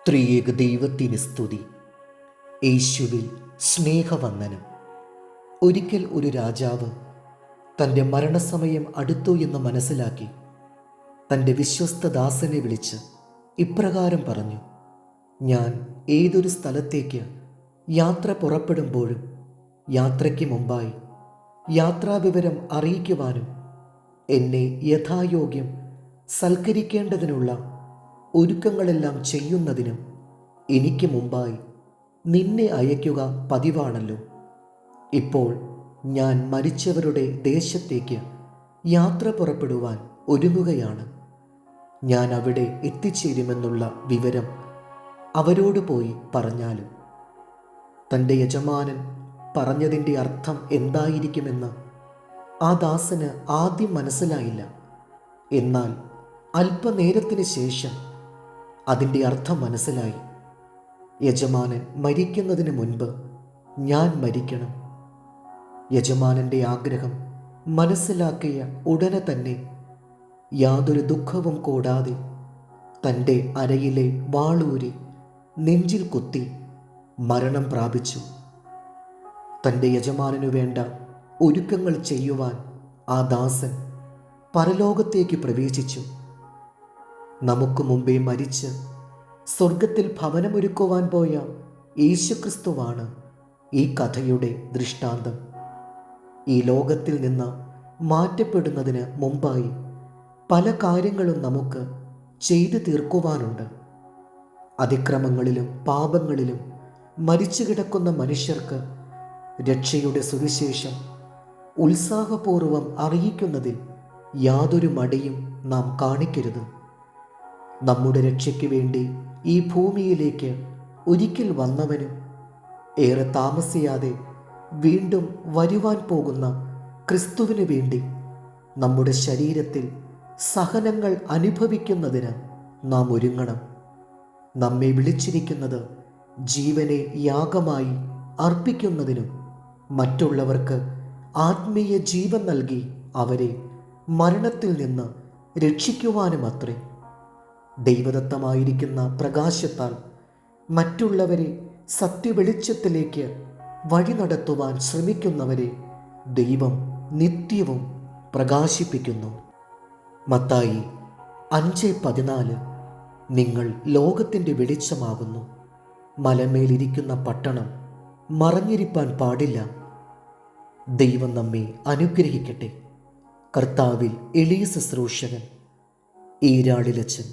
ത്രിയേക ദൈവത്തിന് സ്തുതി. യേശുവിൽ സ്നേഹവന്ദനം. ഒരിക്കൽ ഒരു രാജാവ് തൻ്റെ മരണസമയം അടുത്തു എന്ന് മനസ്സിലാക്കി തൻ്റെ വിശ്വസ്ത ദാസനെ വിളിച്ച് ഇപ്രകാരം പറഞ്ഞു: ഞാൻ ഏതൊരു സ്ഥലത്തേക്ക് യാത്ര പുറപ്പെടുമ്പോഴും യാത്രയ്ക്ക് മുമ്പായി യാത്രാവിവരം അറിയിക്കുവാനും എന്നെ യഥായോഗ്യം സൽക്കരിക്കേണ്ടതിനുള്ള ഒരുക്കങ്ങളെല്ലാം ചെയ്യുന്നതിനും എനിക്ക് മുമ്പായി നിന്നെ അയക്കുക പതിവാണല്ലോ. ഇപ്പോൾ ഞാൻ മരിച്ചവരുടെ ദേശത്തേക്ക് യാത്ര പുറപ്പെടുവാൻ ഒരുങ്ങുകയാണ്. ഞാൻ അവിടെ എത്തിച്ചേരുമെന്നുള്ള വിവരം അവരോട് പോയി പറഞ്ഞാലും തൻ്റെ യജമാനൻ പറഞ്ഞതിൻ്റെ അർത്ഥം എന്തായിരിക്കുമെന്ന് ആ ദാസന് ആദ്യം മനസ്സിലായില്ല. എന്നാൽ അല്പനേരത്തിന് ശേഷം അതിൻ്റെ അർത്ഥം മനസ്സിലായി. യജമാനൻ മരിക്കുന്നതിന് മുൻപ് ഞാൻ മരിക്കണം. യജമാനൻ്റെ ആഗ്രഹം മനസ്സിലാക്കിയ ഉടനെ തന്നെ യാതൊരു ദുഃഖവും കൂടാതെ തൻ്റെ അരയിലെ വാളൂരി നെഞ്ചിൽ കുത്തി മരണം പ്രാപിച്ചു. തൻ്റെ യജമാനനു വേണ്ട ഒരുക്കങ്ങൾ ചെയ്യുവാൻ ആ ദാസൻ പരലോകത്തേക്ക് പ്രവേശിച്ചു. നമുക്ക് മുമ്പേ മരിച്ച് സ്വർഗത്തിൽ ഭവനമൊരുക്കുവാൻ പോയ യേശുക്രിസ്തുവാണ് ഈ കഥയുടെ ദൃഷ്ടാന്തം. ഈ ലോകത്തിൽ നിന്ന് മാറ്റപ്പെടുന്നതിന് മുമ്പായി പല കാര്യങ്ങളും നമുക്ക് ചെയ്തു തീർക്കുവാനുണ്ട്. അതിക്രമങ്ങളിലും പാപങ്ങളിലും മരിച്ചു കിടക്കുന്ന മനുഷ്യർക്ക് രക്ഷയുടെ സുവിശേഷം ഉത്സാഹപൂർവം അറിയിക്കുന്നതിൽ യാതൊരു മടിയും നാം കാണിക്കരുത്. നമ്മുടെ രക്ഷയ്ക്ക് വേണ്ടി ഈ ഭൂമിയിലേക്ക് ഒരിക്കൽ വന്നവനും ഏറെ താമസിയാതെ വീണ്ടും വരുവാൻ പോകുന്ന ക്രിസ്തുവിന് വേണ്ടി നമ്മുടെ ശരീരത്തിൽ സഹനങ്ങൾ അനുഭവിക്കുന്നതിന് നാം ഒരുങ്ങണം. നമ്മെ വിളിച്ചിരിക്കുന്നത് ജീവനെ യാഗമായി അർപ്പിക്കുന്നതിനും മറ്റുള്ളവർക്ക് ആത്മീയ ജീവൻ നൽകി അവരെ മരണത്തിൽ നിന്ന് രക്ഷിക്കുവാനുമത്രേ. ദൈവദത്തമായിരിക്കുന്ന പ്രകാശത്താൽ മറ്റുള്ളവരെ സത്യവെളിച്ചത്തിലേക്ക് വഴി നടത്തുവാൻ ശ്രമിക്കുന്നവരെ ദൈവം നിത്യവും പ്രകാശിപ്പിക്കുന്നു. മത്തായി 5:14. നിങ്ങൾ ലോകത്തിൻ്റെ വെളിച്ചമാകുന്നു. മലമേലിരിക്കുന്ന പട്ടണം മറഞ്ഞിരിപ്പാൻ പാടില്ല. ദൈവം നമ്മെ അനുഗ്രഹിക്കട്ടെ. കർത്താവിൽ എളിയ ശുശ്രൂഷകൻ ഈരാളിലച്ചൻ.